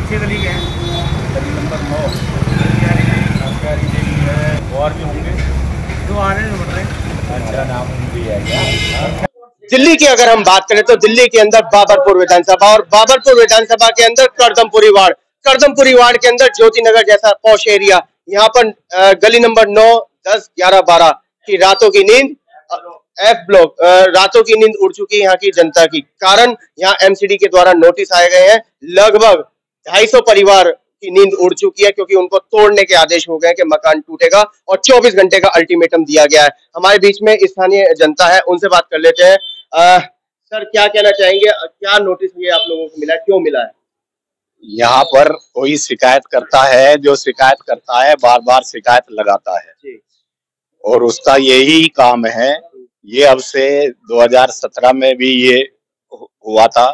से गली के हैं? गली नंबर 9 और भी होंगे जो आ रहे हैं बढ़ रहे हैं। अच्छा, नाम भी है क्या? दिल्ली की अगर हम बात करें तो दिल्ली के अंदर बाबरपुर विधानसभा और बाबरपुर विधानसभा के अंदर करदमपुरी वार्ड के अंदर ज्योति नगर जैसा पॉश एरिया, यहाँ पर गली नंबर 9, 10, 11, 12 की रातों की नींद F ब्लॉक रातों की नींद उड़ चुकी है यहाँ की जनता की। कारण यहाँ एमसीडी के द्वारा नोटिस आए गए हैं, लगभग 250 परिवार की नींद उड़ चुकी है क्योंकि उनको तोड़ने के आदेश हो गए कि मकान टूटेगा और 24 घंटे का अल्टीमेटम दिया गया है। हमारे बीच में स्थानीय जनता है, उनसे बात कर लेते हैं। सर, क्या कहना चाहेंगे, क्या नोटिस ये आप लोगों को मिला, क्यों मिला है? यहाँ पर कोई शिकायत करता है, जो शिकायत करता है बार बार शिकायत लगाता है और उसका यही काम है। ये अब से 2017 में भी ये हुआ था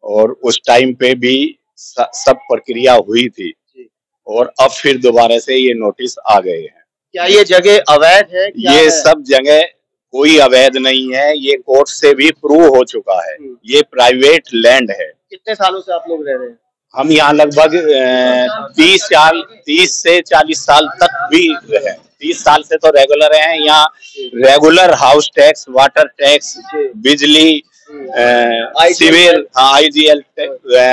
और उस टाइम पे भी सब प्रक्रिया हुई थी और अब फिर दोबारा से ये नोटिस आ गए हैं। क्या ये जगह अवैध है? ये सब जगह कोई अवैध नहीं है, ये कोर्ट से भी प्रूव हो चुका है। ये प्राइवेट लैंड है। कितने सालों से आप लोग रह रहे हैं? हम यहाँ लगभग 30 से 40 साल तक भी रहे। 30 साल से तो रेगुलर हैं यहाँ। Regular house tax, water tax, बिजली, सीवर, IGL,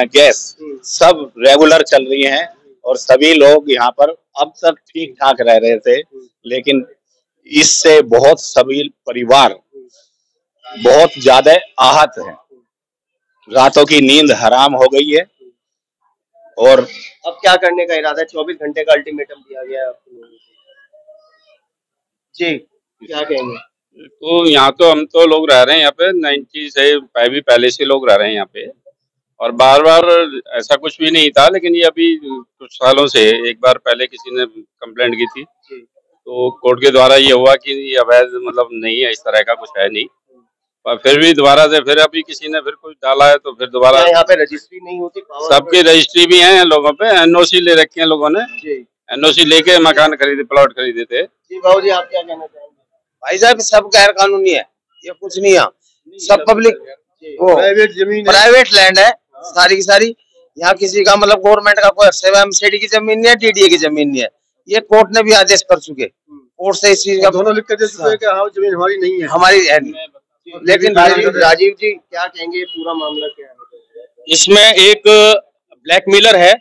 गैस सब रेगुलर चल रही हैं और सभी लोग यहाँ पर अब तक ठीक ठाक रह रहे थे, लेकिन इससे बहुत सभी परिवार बहुत ज्यादा आहत हैं। रातों की नींद हराम हो गई है और अब क्या करने का इरादा है? 24 घंटे का अल्टीमेटम दिया गया है आपको जी, क्या कहेंगे? तो यहाँ तो हम तो लोग रह रहे हैं यहाँ पे 90 से पहले से लोग रह रहे हैं यहाँ पे और बार बार ऐसा कुछ भी नहीं था, लेकिन ये अभी कुछ सालों से एक बार पहले किसी ने कंप्लेंट की थी तो कोर्ट के द्वारा ये हुआ कि ये अवैध मतलब नहीं है, इस तरह का कुछ है नहीं। और फिर भी दोबारा से फिर अभी किसी ने फिर कुछ डाला है तो फिर दोबारा यहाँ पे रजिस्ट्री नहीं होती? सबकी रजिस्ट्री भी है लोगों पे, NOC ले रखे हैं लोगों ने। NOC लेके मकान खरीदे, प्लॉट खरीदे थे। जी बाबू जी, आप क्या कहना चाहेंगे? भाई साहब, सब गैर कानूनी है, ये कुछ नहीं है, सब पब्लिक प्राइवेट जमीन, प्राइवेट लैंड है सारी की सारी। यहाँ किसी का मतलब गवर्नमेंट का कोई एमसीडी की जमीन नहीं है, TDA की जमीन नहीं है। ये कोर्ट ने भी आदेश कर चुके, कोर्ट से इस चीज का दोनों लिख के दे चुके हैं कि हाँ जमीन हमारी नहीं है, हमारी है नहीं। लेकिन राजीव जी क्या कहेंगे, पूरा मामला क्या है? इसमें एक ब्लैकमेलर है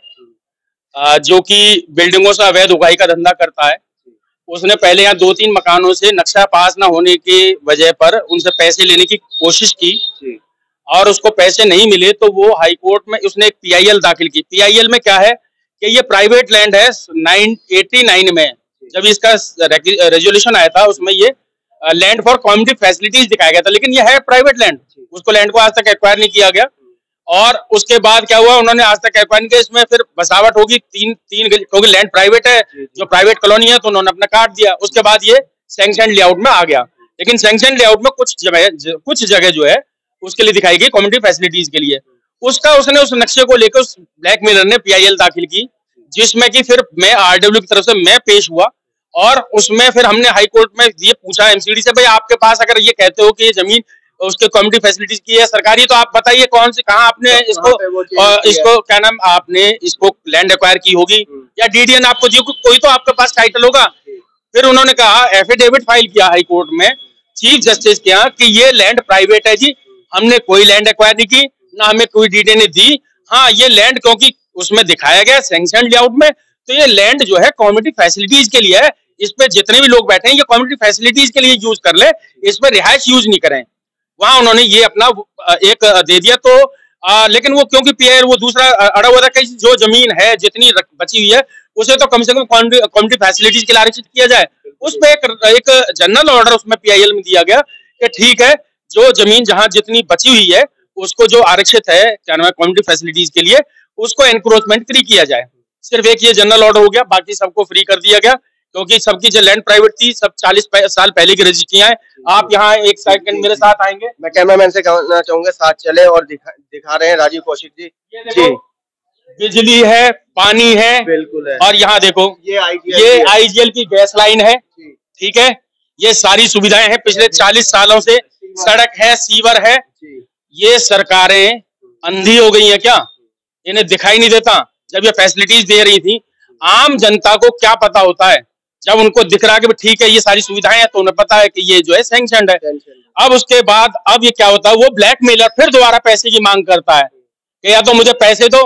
जो कि बिल्डिंगों से अवैध उगाही का धंधा करता है। उसने पहले यहाँ 2-3 मकानों से नक्शा पास ना होने की वजह पर उनसे पैसे लेने की कोशिश की और उसको पैसे नहीं मिले तो वो हाई कोर्ट में उसने एक PIL दाखिल की। PIL में क्या है कि ये प्राइवेट लैंड है। 89 में जब इसका रेजोल्यूशन आया था उसमें ये लैंड फॉर कम्युनिटी फैसिलिटीज दिखाया गया था, लेकिन ये है प्राइवेट लैंड। उसको लैंड को आज तक एक्वायर नहीं किया गया और उसके बाद क्या हुआ, उन्होंने आज तक एक्वायर नहीं किया। इसमें फिर बसावट होगी तीन क्योंकि लैंड प्राइवेट है, जो प्राइवेट कॉलोनी है, तो उन्होंने अपना काट दिया। उसके बाद ये सैंक्शन लेआउट में आ गया, लेकिन सैंक्शन लेआउट में कुछ जगह जो है उसके लिए दिखाई गई कम्युनिटी फैसिलिटीज के लिए। उसने उस नक्शे को लेकर उस ब्लैकमेलर ने PIL दाखिल की, जिसमें कि फिर मैं RW की तरफ से मैं पेश हुआ और उसमें फिर हमने हाई कोर्ट में ये पूछा MCD से, भाई आपके पास अगर ये कहते हो कि ये जमीन उसके कम्युनिटी फैसिलिटीज की है सरकारी, तो आप बताइए कौन सी, कहाँ आपने इसको क्या नाम, आपने इसको लैंड एक्वायर की होगी या DDN आपको दी, कोई तो आपके पास टाइटल होगा। फिर उन्होंने कहा, एफिडेविट फाइल किया हाई कोर्ट में चीफ जस्टिस के यहाँ कि ये लैंड प्राइवेट है जी, हमने कोई लैंड एक्वायर नहीं की, ना हमें कोई DDN दी। हाँ, ये लैंड क्योंकि उसमें दिखाया गया सैंक्शन लेआउट में, तो ये लैंड जो है कम्युनिटी फैसिलिटीज के लिए है। इस पे जितने भी लोग बैठे हैं ये कम्युनिटी फैसिलिटीज के लिए यूज कर ले, इस पे रिहाइश यूज नहीं करें। वहां उन्होंने ये अपना एक दे दिया तो लेकिन वो क्योंकि PIL वो दूसरा अड़ा हुआ था कि जो जमीन है जितनी बची हुई है उसे तो कम से कम कम्युनिटी फैसिलिटीज के लिए आरक्षित किया जाए। उस पे एक जनरल ऑर्डर उसमें PIL में दिया गया कि ठीक है, जो जमीन जहां जितनी बची हुई है उसको जो आरक्षित है क्या नाम है कम्युनिटी फैसिलिटीज के लिए, उसको एनक्रोचमेंट फ्री किया जाए। सिर्फ एक ये जनरल ऑर्डर हो गया, बाकी सबको फ्री कर दिया गया क्योंकि सबकी जो लैंड प्राइवेट थी सब 40 साल पहले की रजिस्ट्रियां हैं। आप यहाँ एक सेकंड मेरे साथ आएंगे, मैं कैमरामैन से कहना चाहूंगा साथ चले और दिखा रहे हैं राजीव कौशिक जी। जी, बिजली है, पानी है, बिल्कुल है। और यहाँ देखो ये IGL की गैस लाइन है, ठीक है। ये सारी सुविधाएं हैं पिछले 40 सालों से, सड़क है, सीवर है। ये सरकारें अंधी हो गई हैं क्या? इन्हें दिखाई नहीं देता जब ये फैसिलिटीज दे रही थी। आम जनता को क्या पता होता है जब उनको दिख रहा है कि ठीक है ये सारी सुविधाएं हैं, तो उन्हें पता है कि ये जो है सैंक्शनड है। अब उसके बाद अब ये क्या होता है, वो ब्लैकमेलर फिर दोबारा पैसे की मांग करता है कि या तो मुझे पैसे दो,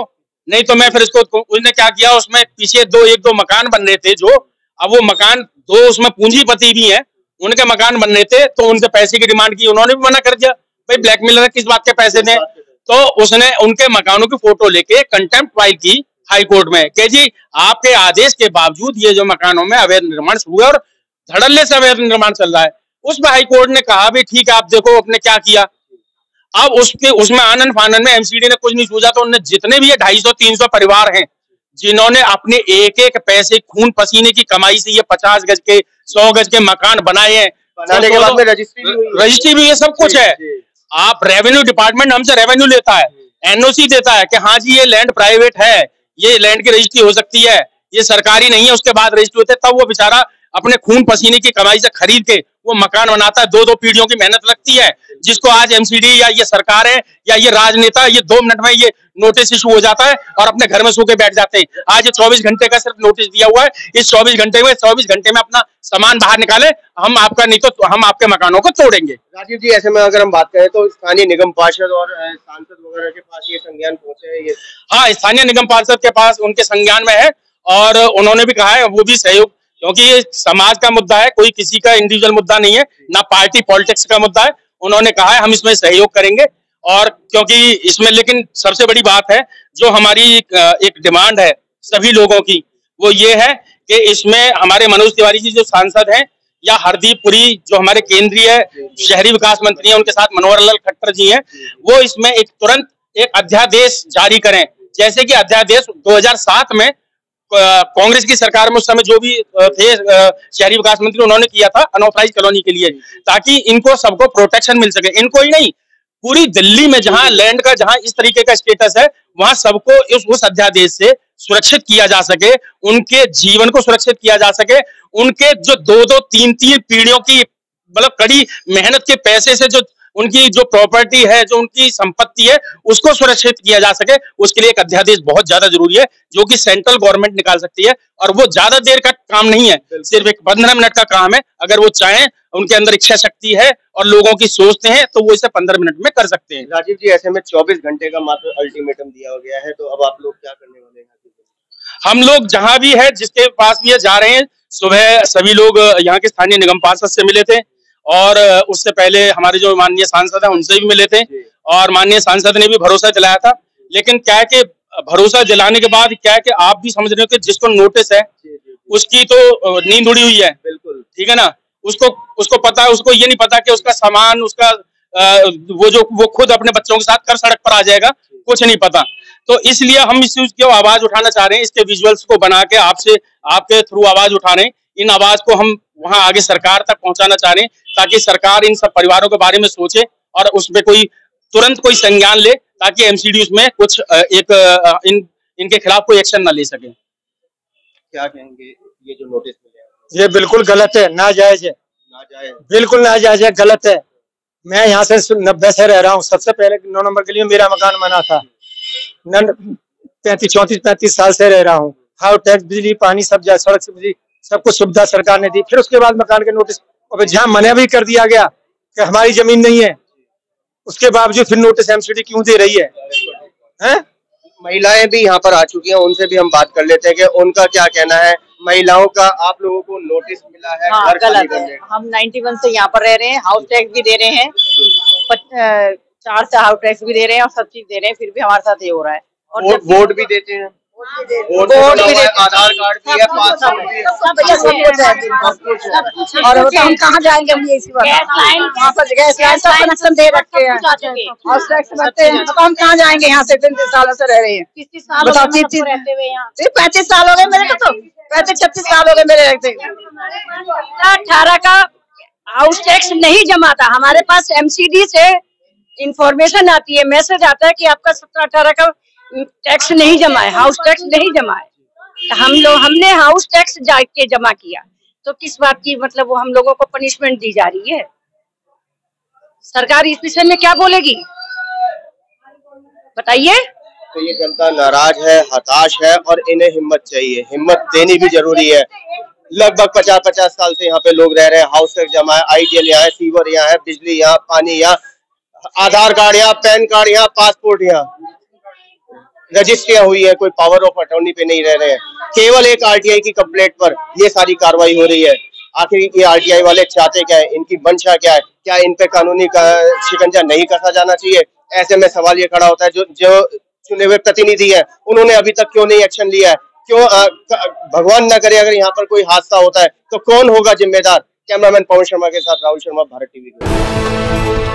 नहीं तो मैं फिर इसको, उसने क्या किया, उसमें पीछे एक दो मकान बन रहे थे, जो अब वो मकान दो उसमें पूंजीपति भी हैं, उनके मकान बन रहे थे, तो उनके पैसे की डिमांड की, उन्होंने भी मना कर दिया, भाई ब्लैकमेलर किस बात के पैसे दें। तो उसने उनके मकानों की फोटो लेके कंटेम्प्ट फाइल की हाई कोर्ट में कि जी आपके आदेश के बावजूद ये जो मकानों में अवैध निर्माण शुरू है और धड़ल्ले से अवैध निर्माण चल रहा है। उसमें हाई कोर्ट ने कहा भी ठीक है, आप देखो आपने क्या किया। अब उसमें आनंद फानन में एमसीडी ने कुछ नहीं सूझा, तो उन्होंने जितने भी ये 250-300 परिवार हैं जिन्होंने अपने एक एक पैसे खून पसीने की कमाई से ये 50 गज के 100 गज के मकान बनाए हैं, बनाने के बाद में रजिस्ट्री भी ये सब कुछ है। आप रेवेन्यू डिपार्टमेंट हमसे रेवेन्यू लेता है, एनओसी देता है कि हाँ जी ये लैंड प्राइवेट है, ये लैंड की रजिस्ट्री हो सकती है, ये सरकारी नहीं है, उसके बाद रजिस्ट्री होते है, तब वो बेचारा अपने खून पसीने की कमाई से खरीद के वो मकान बनाता है। 2-2 पीढ़ियों की मेहनत लगती है, जिसको आज एमसीडी या ये सरकार है या ये राजनेता ये 2 मिनट में ये नोटिस इशू हो जाता है और अपने घर में सो के बैठ जाते हैं। आज ये 24 घंटे का सिर्फ नोटिस दिया हुआ है, इस 24 घंटे में अपना सामान बाहर निकाले, हम आपका नहीं तो हम आपके मकानों को तोड़ेंगे। राजीव जी, ऐसे में अगर हम बात करें तो स्थानीय निगम पार्षद और सांसद वगैरह के पास ये संज्ञान पहुंचे हैं ये? हाँ, स्थानीय निगम पार्षद के पास उनके संज्ञान में है और उन्होंने भी कहा है वो भी सहयोग, क्योंकि ये समाज का मुद्दा है, कोई किसी का इंडिविजुअल मुद्दा नहीं है, ना पार्टी पॉलिटिक्स का मुद्दा है। उन्होंने कहा है हम इसमें सहयोग करेंगे, और क्योंकि इसमें लेकिन सबसे बड़ी बात है जो हमारी एक डिमांड है सभी लोगों की, वो ये है कि इसमें हमारे मनोज तिवारी जी जो सांसद हैं या हरदीप पुरी जो हमारे केंद्रीय शहरी विकास मंत्री हैं, उनके साथ मनोहर लाल खट्टर जी हैं, वो इसमें एक तुरंत एक अध्यादेश जारी करें, जैसे कि अध्यादेश 2007 में कांग्रेस की सरकार में उस समय जो भी थे शहरी विकास मंत्री, उन्होंने किया था अनऑथराइज कॉलोनी के लिए, ताकि इनको सबको प्रोटेक्शन मिल सके। इनको ही नहीं, पूरी दिल्ली में जहां लैंड का जहां इस तरीके का स्टेटस है, वहां सबको उस अध्यादेश से सुरक्षित किया जा सके, उनके जीवन को सुरक्षित किया जा सके, उनके जो 2-2, 3-3 पीढ़ियों की मतलब कड़ी मेहनत के पैसे से जो उनकी जो प्रॉपर्टी है, जो उनकी संपत्ति है, उसको सुरक्षित किया जा सके, उसके लिए एक अध्यादेश बहुत ज्यादा जरूरी है, जो कि सेंट्रल गवर्नमेंट निकाल सकती है। और वो ज्यादा देर का काम नहीं है, सिर्फ एक 15 मिनट का काम है। अगर वो चाहें, उनके अंदर इच्छा शक्ति है और लोगों की सोचते हैं, तो वो इसे 15 मिनट में कर सकते हैं। राजीव जी, ऐसे में 24 घंटे का मात्र अल्टीमेटम दिया गया है, तो अब आप लोग क्या करने वाले हैं? हम लोग जहां भी है, जिसके पास भी है, जा रहे हैं। सुबह सभी लोग यहाँ के स्थानीय निगम पार्षद से मिले थे, और उससे पहले हमारे जो माननीय सांसद हैं उनसे भी मिले थे, और माननीय सांसद ने भी भरोसा दिलाया था। लेकिन क्या है कि भरोसा दिलाने के बाद क्या है कि आप भी समझ रहे हो कि जिसको नोटिस है उसकी तो नींद उड़ी हुई है, बिल्कुल ठीक है ना। उसको पता है, उसको ये नहीं पता कि उसका सामान, उसका वो खुद अपने बच्चों के साथ कर सड़क पर आ जाएगा, कुछ नहीं पता। तो इसलिए हम इस चीज की आवाज उठाना चाह रहे हैं, इसके विजुअल्स को बना के आपके थ्रू आवाज उठा रहे हैं। इन आवाज को हम वहां आगे सरकार तक पहुंचाना चाह रहे हैं, ताकि सरकार इन सब परिवारों के बारे में सोचे और उसमें तुरंत कोई संज्ञान ले, ताकि एमसीडी उसमें कुछ इनके खिलाफ कोई एक्शन ना ले सके। क्या कहेंगे, ये जो नोटिस मिले? ये बिल्कुल गलत है, नाजायज है, बिल्कुल नाजायज है, गलत है। मैं यहाँ से 90 से रह रहा हूँ। सबसे पहले 9 नंबर के लिए मेरा मकान बना था। 34-35 साल से रह रहा हूँ। हाउस टैक्स, बिजली, पानी सब जाए, सड़क से बिजली सब कुछ सुविधा सरकार ने दी। फिर उसके बाद मकान के नोटिस, और जहाँ मना भी कर दिया गया कि हमारी जमीन नहीं है, उसके बावजूद फिर नोटिस एमसीडी क्यों दे रही है? महिलाएं भी यहाँ पर आ चुकी हैं, उनसे भी हम बात कर लेते हैं कि उनका क्या कहना है। महिलाओं का, आप लोगों को नोटिस मिला है? हाँ, गलत है। हम 91 से यहाँ पर रह रहे हैं, हाउस टैक्स भी दे रहे हैं, 4 से हाउस टैक्स भी दे रहे हैं और सब चीज दे रहे हैं, फिर भी हमारे साथ ये हो रहा है। और वोट भी देते हैं, वोट भी देते हैं, आधार कार्ड भी है, पासपोर्ट भी है, और हम कहाँ जाएंगे? हम इसी बात वहाँ पर गैस लाइन सब कनेक्शन दे रखे हैं, हाउस टैक्स भरते हैं, तो हम कहाँ जाएंगे? यहाँ से 33 सालों से रह रहे हैं। 35 साल हो गए मेरे को, तो 35-36 साल हो गए मेरे रहते। 18 का हाउस टैक्स नहीं जमा था हमारे पास। एमसीडी से इंफॉर्मेशन आती है, मैसेज आता है कि आपका 17-18 का टैक्स नहीं जमा है, हाउस टैक्स नहीं जमा है। तो हमने हाउस टैक्स जाके जमा किया, तो किस बात की मतलब वो हम लोगों को पनिशमेंट दी जा रही है? सरकार इस विषय में क्या बोलेगी बताइए? तो ये जनता नाराज है, हताश है और इन्हें हिम्मत चाहिए, हिम्मत देनी भी जरूरी है। लगभग 50-50 साल से यहाँ पे लोग रह रहे हैं, हाउस टैक्स जमा है, आईटीएल यहाँ है, सीवर यहाँ है, बिजली यहाँ, पानी यहाँ, आधार कार्ड यहाँ, पैन कार्ड यहाँ, पासपोर्ट यहाँ, रजिस्ट्रियां हुई है, कोई पावर ऑफ अटॉर्नी पे नहीं रह रहे हैं। केवल एक आरटीआई की कंप्लेंट पर ये सारी कार्रवाई हो रही है। आखिर ये आरटीआई वाले चाहते क्या है, इनकी मंशा क्या है? क्या इन पे कानूनी शिकंजा नहीं कसा जाना चाहिए? ऐसे में सवाल ये खड़ा होता है, जो चुने हुए प्रतिनिधि है उन्होंने अभी तक क्यों नहीं एक्शन लिया है? क्यों भगवान न करे अगर यहाँ पर कोई हादसा होता है तो कौन होगा जिम्मेदार? कैमरामैन पवन शर्मा के साथ राहुल शर्मा, भारत टीवी।